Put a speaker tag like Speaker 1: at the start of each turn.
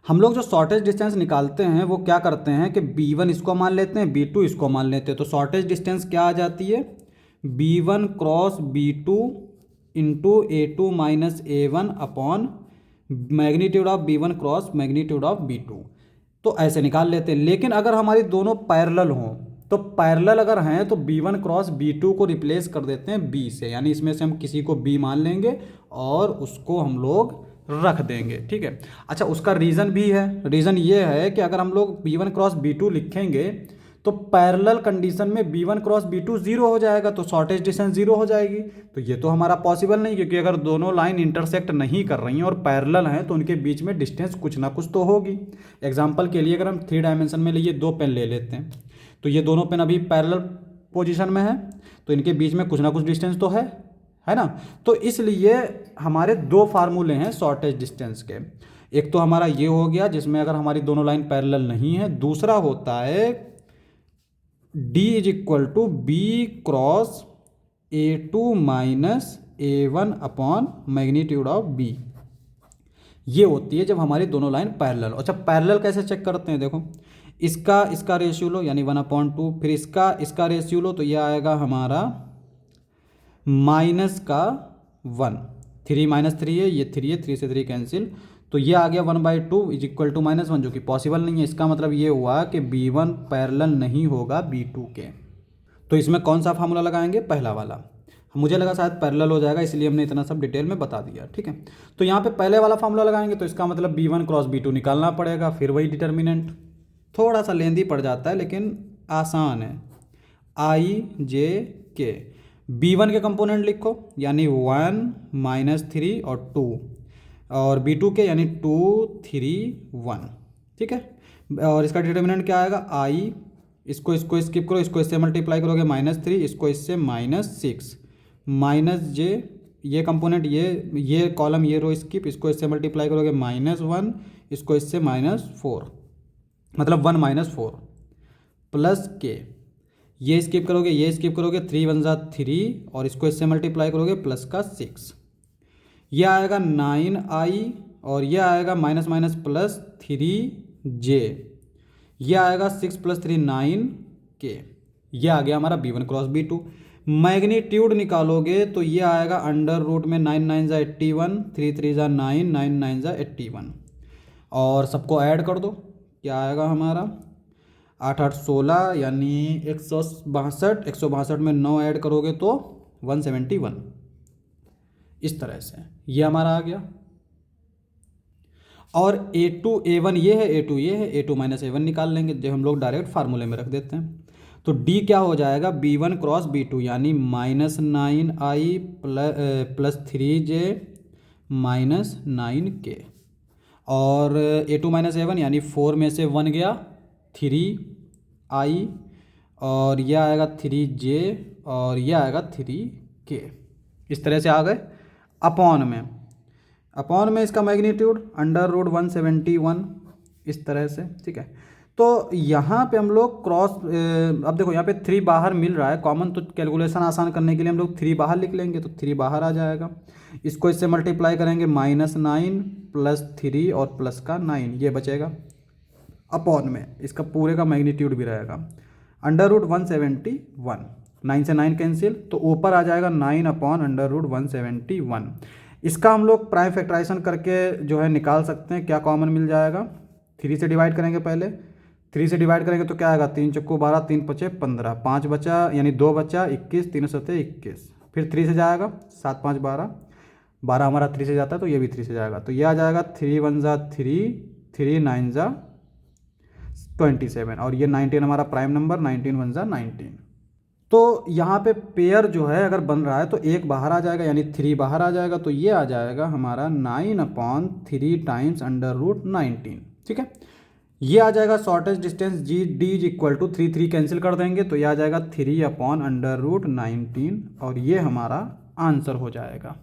Speaker 1: हम लोग जो शॉर्टेज डिस्टेंस निकालते हैं वो क्या करते हैं कि b1 इसको मान लेते हैं, b2 इसको मान लेते हैं। तो शॉर्टेज डिस्टेंस क्या आ जाती है, b1 cross b2 into a2 minus a1 upon magnitude of b1 cross magnitude of b2। तो ऐसे निकाल लेते हैं। लेकिन अगर हमारी दोनों पैरेलल हों, तो पैरेलल अगर हैं तो b1 क्रॉस b2 को रिप्लेस कर देते हैं b से, यानी इसमें से हम किसी को b मान लेंगे और उसको हम लोग रख देंगे। ठीक है। अच्छा, उसका रीज़न भी है। रीज़न ये है कि अगर हम लोग b1 क्रॉस b2 लिखेंगे तो पैरेलल कंडीशन में b1 क्रॉस b2 जीरो हो जाएगा, तो शॉर्टेज डिस्टेंस जीरो हो जाएगी। तो ये तो हमारा पॉसिबल नहीं, क्योंकि अगर दोनों लाइन इंटरसेक्ट नहीं कर रही हैं और पैरेलल हैं तो उनके बीच में डिस्टेंस कुछ ना कुछ तो होगी। एग्जाम्पल के लिए अगर हम 3 डायमेंशन में लिए 2 पेन ले लेते हैं, तो ये दोनों पेन अभी पैरेलल पोजीशन में है, तो इनके बीच में कुछ ना कुछ डिस्टेंस तो है ना। तो इसलिए हमारे 2 फार्मूले हैं शॉर्टेज डिस्टेंस के। एक तो हमारा ये हो गया जिसमें अगर हमारी दोनों लाइन पैरेलल नहीं है। दूसरा होता है d is equal to B cross a2 minus a1 upon magnitude of b। ये होती है जब हमारी दोनों लाइन पैरेलल। अच्छा, पैरेलल कैसे चेक करते हैं, देखो इसका रेशियो लो यानी 1/2, फिर इसका रेशियो लो तो ये आएगा हमारा माइनस का 1, 3 माइनस 3 है, ये 3 है, 3 से 3 कैंसिल, तो ये आ गया 1/2 इज इक्वल टू -1, जो कि पॉसिबल नहीं है। इसका मतलब ये हुआ कि b1 पैरेलल नहीं होगा b2 के। तो इसमें कौन सा फार्मूला लगाएंगे, पहला वाला। मुझे लगा शायद पैरेलल हो जाएगा, इसलिए हमने इतना सब डिटेल में बता दिया। ठीक है, तो यहाँ पे पहले वाला फार्मूला लगाएंगे, तो इसका मतलब b1 क्रॉस b2 निकालना पड़ेगा, फिर वही डिटर्मिनेंट। थोड़ा सा लेंदी पड़ जाता है लेकिन आसान है। i j k, b1 के कंपोनेंट लिखो यानी 1 -3 और 2, और b2 के यानी 2 3 1। ठीक है, और इसका डिटर्मिनेंट क्या आएगा, i, इसको स्किप करो, इसको इससे मल्टीप्लाई करोगे -3, इसको इससे -6, माइनस j, ये कंपोनेंट ये कॉलम ये रो स्किप, इसको इससे मल्टीप्लाई करोगे -1, इसको इससे -4, मतलब 1 -4 प्लस के, ये स्किप करोगे 3 1 जा 3, और इसको इससे मल्टीप्लाई करोगे प्लस का 6, ये आएगा 9i, और ये आएगा माइनस माइनस प्लस 3j, ये आएगा 6 + 3 9k। ये आ गया हमारा b1 क्रॉस b2। मैग्नीट्यूड निकालोगे तो ये आएगा अंडर रूट में 9 9 जा 81, 3 3 जा 9, 9 9 जा 81, और सबको ऐड कर दो, क्या आएगा हमारा 8 8 16, यानी 162। 162 में 9 ऐड करोगे तो 171। इस तरह से ये हमारा आ गया। और a2 a1 ये है, a2 ये है, a2 माइनस a1 निकाल लेंगे, जो हम लोग डायरेक्ट फार्मूले में रख देते हैं। तो d क्या हो जाएगा, b1 क्रॉस b2 यानी -9i प्लस 3j -9k, और a2 माइनस a1 यानी 4 में से 1 गया 3i, और यह आएगा 3j, और यह आएगा 3k। इस तरह से आ गए। अपॉन में इसका मैग्नीट्यूड अंडर रूट 171, इस तरह से। ठीक है, तो यहाँ पे हम लोग क्रॉस, अब देखो यहाँ पे 3 बाहर मिल रहा है कॉमन, तो कैलकुलेशन आसान करने के लिए हम लोग 3 बाहर लिख लेंगे, तो 3 बाहर आ जाएगा। इसको इससे मल्टीप्लाई करेंगे -9 प्लस 3 और प्लस का 9, ये बचेगा। अपॉन में इसका पूरे का मैग्नीट्यूड भी रहेगा अंडर रूट 171, 9 से 9 कैंसिल, तो ऊपर आ जाएगा 9 अपॉन अंडर रूट 171। इसका हम लोग प्राइम फैक्टराइजेशन करके जो है निकाल सकते हैं, क्या कॉमन मिल जाएगा। 3 से डिवाइड करेंगे, पहले 3 से डिवाइड करेंगे तो क्या आएगा, 3 चक्कू 12, 3 5 15, 5 बचा यानी 2 बचा 21, 3 7 21, फिर 3 से जाएगा 7 5 12, 12 हमारा 3 से जाता है तो ये भी 3 से जाएगा, तो ये आ जाएगा 3 1 जा 3, 3 9 जा 27, और ये 19 हमारा प्राइम नंबर, 19 1 जा 19। तो यहाँ पे पेयर जो है अगर बन रहा है तो एक बाहर आ जाएगा यानी 3 बाहर आ जाएगा, तो ये आ जाएगा हमारा 9/3 टाइम्स अंडर रूट 19। ठीक है, ये आ जाएगा shortage distance d is equal to 3 3 cancel कर देंगे, तो ये आ जाएगा 3 अपॉन अंडर रूट 19, और ये हमारा आंसर हो जाएगा।